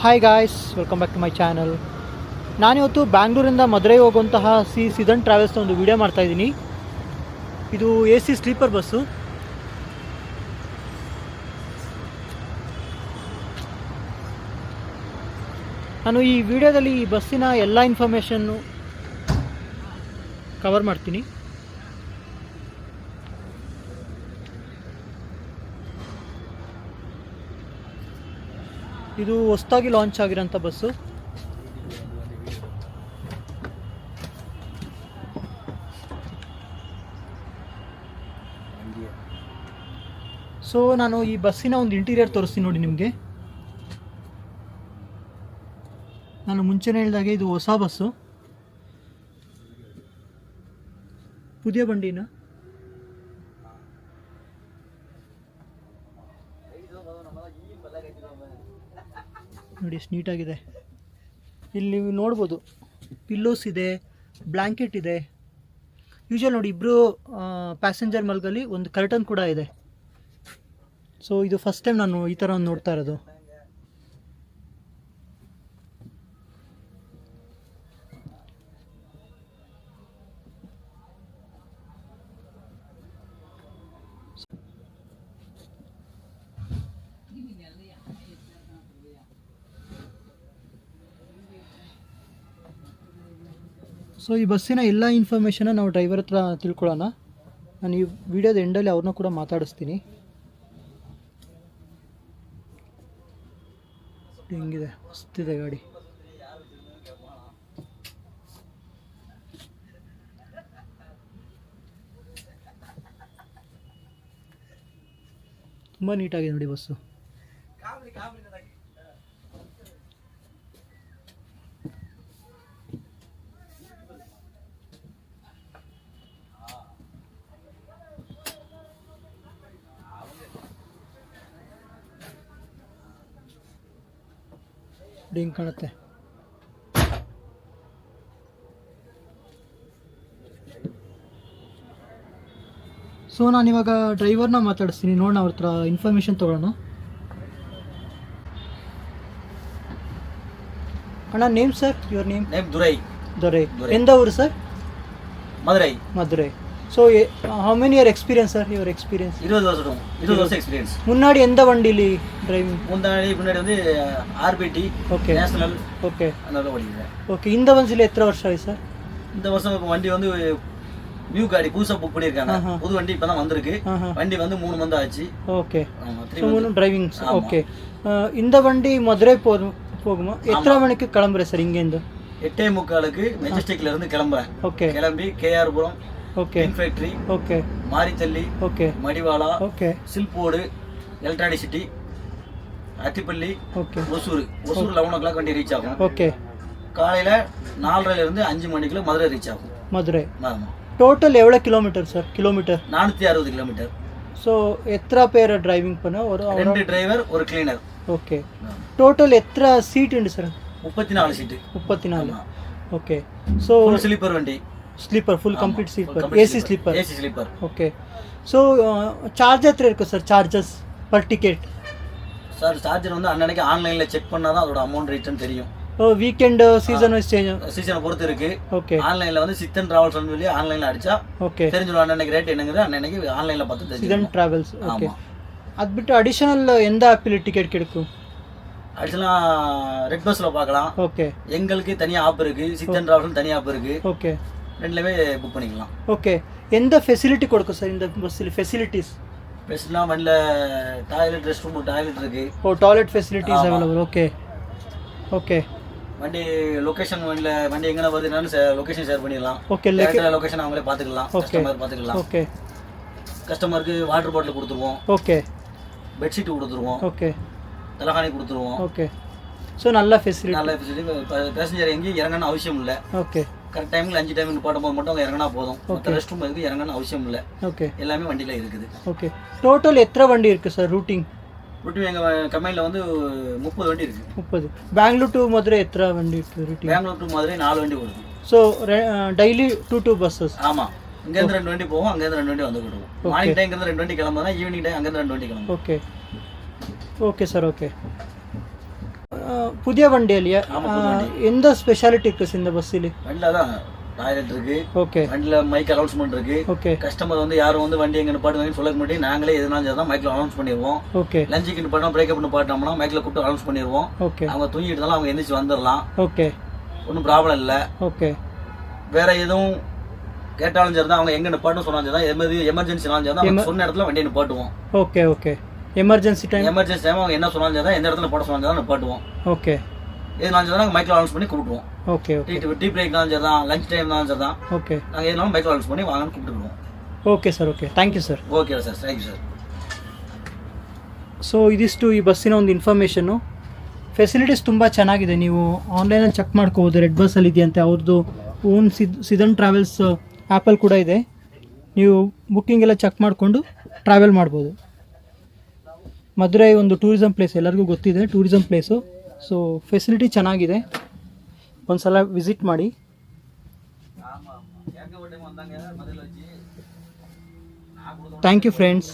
Hi guys, welcome back to my channel. ನಾನಿವತ್ತು ಬ್ಯಾಂಗ್ಳೂರಿಂದ ಮದುರೈ ಹೋಗುವಂತಹ ಸಿದನ್ ಟ್ರಾವೆಲ್ಸ್ನ ಒಂದು ವಿಡಿಯೋ ಮಾಡ್ತಾಯಿದ್ದೀನಿ. ಇದು AC ಸ್ಲೀಪರ್ ಬಸ್ಸು. ನಾನು ಈ ವಿಡಿಯೋದಲ್ಲಿ ಈ ಬಸ್ಸಿನ ಎಲ್ಲ ಇನ್ಫಾರ್ಮೇಷನ್ನು ಕವರ್ ಮಾಡ್ತೀನಿ. ಇದು ಹೊಸದಾಗಿ ಲಾಂಚ್ ಆಗಿರೋಂಥ ಬಸ್ಸು. ಸೊ ನಾನು ಈ ಬಸ್ಸಿನ ಒಂದು ಇಂಟೀರಿಯರ್ ತೋರಿಸ್ತೀನಿ ನೋಡಿ ನಿಮಗೆ. ನಾನು ಮುಂಚೆನೇ ಹೇಳಿದಾಗೆ ಇದು ಹೊಸ ಬಸ್ಸು, ಪುದಿಯ ಬಂಡಿನ. ನೋಡಿ ಎಷ್ಟು ನೀಟಾಗಿದೆ. ಇಲ್ಲಿ ನೀವು ನೋಡ್ಬೋದು, ಪಿಲ್ಲೋಸ್ ಇದೆ, ಬ್ಲ್ಯಾಂಕೆಟ್ ಇದೆ. ಯೂಶುವಲ್ ನೋಡಿ, ಇಬ್ಬರು ಪ್ಯಾಸೆಂಜರ್ ಮಲ್ಗಲ್ಲಿ ಒಂದು ಕರ್ಟನ್ ಕೂಡ ಇದೆ. ಸೊ ಇದು ಫಸ್ಟ್ ಟೈಮ್ ನಾನು ಈ ಥರ ಒಂದು ನೋಡ್ತಾ ಇರೋದು. ಸೊ ಈ ಬಸ್ಸಿನ ಎಲ್ಲ ಇನ್ಫಾರ್ಮೇಷನ್ನ ನಾವು ಡ್ರೈವರ್ ಹತ್ರ ತಿಳ್ಕೊಳ್ಳೋಣ. ನಾನು ಈ ವಿಡಿಯೋದ ಎಂಡಲ್ಲಿ ಅವ್ರನ್ನ ಕೂಡ ಮಾತಾಡಿಸ್ತೀನಿ. ಹೆಂಗಿದೆ, ಮಸ್ತಿದೆ ಗಾಡಿ. ತುಂಬ ನೀಟಾಗಿದೆ ನೋಡಿ ಬಸ್ಸು. ಹಿಂಗೆ ಕಾಣುತ್ತೆ. ಸೊ ನಾನಿವಾಗ ಡ್ರೈವರ್ನ ಮಾತಾಡಿಸ್ತೀನಿ, ನೋಡೋಣ ಅವ್ರ ಹತ್ರ ಇನ್ಫಾರ್ಮೇಷನ್ ತೊಗೊಳ್ಳೋಣ. ಅಣ್ಣ, name sir, your name? Dorai. ಎಂದ ಊರು sir? Madurai. So how many year experience sir, your experience? 20 வருஷம் எக்ஸ்பீரியன்ஸ். முன்னாடி எந்த வண்டியில டிரைவிங்? முன்னாடி வந்து RBT, ஓகே, நேஷனல், ஓகே, அதனால ஓடிக்கிறேன். ஓகே. இந்த வண்டியில எத்தனை வருஷம் ஆயிடுச்சு சார்? இந்த வருஷம் வண்டி வந்து நியூ காடி புதுசா புக் பண்ணிருக்காங்க. புது வண்டி இப்பதான் வந்திருக்கு. வண்டி வந்து 3 மந்த் ஆச்சு. ஓகே. So 3 driving. ஓகே. இந்த வண்டி மதுரை போகுமா? எத்தனை மணிக்கு கிளம்புறேன் சார் இங்கேருந்து? 8:45க்கு மெஜஸ்டிக்ல இருந்து கிளம்புறேன். ஓகே. கிளம்பி KR புரம், ஓகே, இன்ஃபேக்டரி, okay, Marathahalli, okay, Madiwala, okay, Silk Board, Electronic City, Attibele, okay, Hosur 11 o'clock வண்டி ரீச் ஆகும். ஓகே. காலையில 4:30ல இருந்து 5 மணிக்குள்ள மதுரை ரீச் ஆகும். மதுரை. ஆமா. டோட்டல் எவ்வளோ kilometre sir? Kilometre 460 kilometre. So எத்தனை பேர் டிரைவிங் பண்ண? ஒரு 2 டிரைவர், ஒரு கிளீனர். ஓகே. டோட்டல் எத்தனை சீட் உண்டு sir? 34 seat. 34. Okay. So full sleeper வண்டி. Sleeper, full complete sleeper, AC sleeper. AC sleeper. Okay. So charge ಹತ್ರ ಇருக்கு sir, charges per ticket? Sir charger வந்து அன்னன்னைக்கு ஆன்லைன்ல செக் பண்ணாதான் அதோட அமௌண்ட் ரிட்டர்ன் தெரியும். வீக்கெண்ட் சீசன் வைஸ் சேஞ்ச், சீசனை பொறுத்து இருக்கு. ஓகே. ஆன்லைன்ல வந்து சித்தன் டிராவல்ஸ் சொல்லி ஆன்லைன்ல அடிச்சா ஓகே தெரிஞ்சிடும் அன்னன்னைக்கு ரேட் என்னங்குது. அன்னன்னைக்கு ஆன்லைன்ல பார்த்து தெரிஞ்சிடும். ಸಿದನ್ ಟ್ರಾವೆಲ್ಸ್. ಓಕೆ. ಅದು ಬಿಟ್ಟು ಅಡಿಷನಲ್ ಎಂದ ಆ್ಯಪಲ್ಲಿ ಟಿಕೆಟ್ கிடைக்கும்? அடிஷனலா ரெட் பஸ்ல பார்க்கலாம். ஓகே. எங்களுக்கு தனியா ஆப் இருக்கு, சித்தன் டிராவல்ஸ் தனியா ஆப் இருக்கு. ஓகே. ரெண்டுலயுமே புக் பண்ணிக்கலாம். ஓகே. எந்த ஃபெசிலிட்டி கொடுக்கும் சார் இந்த பஸ்ஸில்? ஃபெசிலிட்டிஸ் பெஸ்ட்லாம் வண்டில டாய்லெட், ரெஸ்ட் ரூம், டாய்லெட் இருக்கு. Oh, toilet facilities available. Okay, okay. வண்டி லொகேஷன், வண்டி எங்கன வருதுன்னு லொகேஷன் ஷேர் பண்ணிடலாம். ஓகே. லொகேஷன் அவங்களே பார்த்துக்கலாம், கஸ்டமர் பார்த்துக்கலாம். ஓகே. கஸ்டமருக்கு வாட்டர் பாட்டில் கொடுத்துருவோம். ஓகே. பெட்ஷீட் கொடுத்துருவோம். ஓகே. தலகாணி கொடுத்துருவோம். ஓகே. ஸோ நல்ல ஃபெசிலிட்டி. நல்ல ஃபெசிலிட்டி. பேசஞ்சர் எங்கேயும் இறங்கணும் அவசியம் இல்லை. ஓகே. கரெக்ட் டைமில் 5 டைம் போடும்போது மட்டும் அவங்க இறங்கினா போதும். ரெஸ்ட் ரூம் எதுக்கு இறங்கணும் அவசியம் இல்லை. ஓகே. எல்லாமே வண்டியில் இருக்குது. ஓகே. டோட்டல் எத்தனை வண்டி இருக்குது சார் ரூட்டிங்? ரூட்டிங் எங்கள் கம்பெனியில் வந்து 30 வண்டி இருக்குது. 30. பெங்களூர் டு மதுரை எத்தனை வண்டி இருக்குது ரூட்டிங்? பெங்களூர் டு மதுரை 4 வண்டி வருது. So daily 2 buses? ஆமாம். இங்கேருந்து 2 வண்டி போவோம், அங்கேருந்து 2 வண்டி வந்து விடுவோம். மார்னிங் டைம்ங்கிறது 2 வண்டி கிளம்புனா, ஈவினிங் டைம் அங்கேருந்து 2 வண்டி கிளம்பும். ஓகே. Okay sir. ஓகே. புதிய வண்டி இல்லையா? ஆமா, புது வண்டி. எந்த ஸ்பெஷாலிட்டி இருக்குது இந்த பஸ்ஸில்? வண்டியில் தான் டாய்லெட் இருக்கு, ஓகே வண்டியில் மைக் அனௌன்ஸ்மெண்ட் இருக்கு. ஓகே கஸ்டமர் வந்து யாரும் வந்து வண்டி எங்க நிப்பாட்டுவாங்கன்னு சொல்ல மாட்டேன், நாங்களே எதுனாலும் தான் மைக்கில் அனௌன்ஸ் பண்ணிடுவோம். ஓகே லஞ்சுக்கு நிப்பாட்டோம், பிரேக்கப் நிப்பாட்டோம்னா மைக்கில் கூப்பிட்டு அனௌன்ஸ் பண்ணிடுவோம். ஓகே அவங்க தூங்கிட்டு இருந்தாலும் அவங்க எந்திரிச்சு வந்துடலாம், ஓகே ஒன்றும் ப்ராப்ளம் இல்லை. ஓகே வேற எதுவும் கேட்டாலும் சரி தான், அவங்க எங்க நிப்பாட்டும் சொன்னாலும் சரி தான், எமர்ஜென்சினாலும் சரி தான், அவங்க சொன்ன இடத்துல வண்டியை நிப்பாட்டுவோம். Okay okay emergency time emergency time அவங்க என்ன சொன்னாலும் சரி தான், எந்த இடத்துல போட சொன்னாலும் சரி தான் நிப்பாட்டுவோம். ஓகே எதுனாலும் சரி தான் மைக்கில் அனௌன்ஸ் பண்ணி கூப்பிடுவோம். ஓகே ஓகே டீ பிரேக்னாலும் சரி தான், லஞ்ச் டைம்னாலும் சரி தான், ஓகே நாங்கள் எதுனாலும் மைக்கில் அனௌன்ஸ் பண்ணி வாங்கன்னு கூப்பிட்டுருவோம். Okay sir, okay, thank you sir. Okay sir, thank you sir. So ಇದಿಷ್ಟು ಈ ಬಸ್ಸಿನ ಒಂದು ಇನ್ಫಾರ್ಮೇಷನ್ನು. ಫೆಸಿಲಿಟೀಸ್ ತುಂಬ ಚೆನ್ನಾಗಿದೆ, ನೀವು ಆನ್ಲೈನಲ್ಲಿ ಚೆಕ್ ಮಾಡ್ಕೋಬೋದು. ರೆಡ್ ಬಸ್ಸಲ್ಲಿ ಇದೆಯಂತೆ, ಅವ್ರದ್ದು ಓನ್ ಸಿದನ್ ಟ್ರಾವೆಲ್ಸ್ ಆ್ಯಪಲ್ಲಿ ಕೂಡ ಇದೆ. ನೀವು ಬುಕ್ಕಿಂಗ್ ಎಲ್ಲ ಚೆಕ್ ಮಾಡಿಕೊಂಡು ಟ್ರಾವೆಲ್ ಮಾಡ್ಬೋದು. ಮಧುರೈ ಒಂದು ಟೂರಿಸಮ್ ಪ್ಲೇಸ್, ಎಲ್ಲರಿಗೂ ಗೊತ್ತಿದೆ ಟೂರಿಸಮ್ ಪ್ಲೇಸು. ಸೊ ಫೆಸಿಲಿಟಿ ಚೆನ್ನಾಗಿದೆ, ಒಂದು ಸಲ ವಿಸಿಟ್ ಮಾಡಿ. Thank you friends.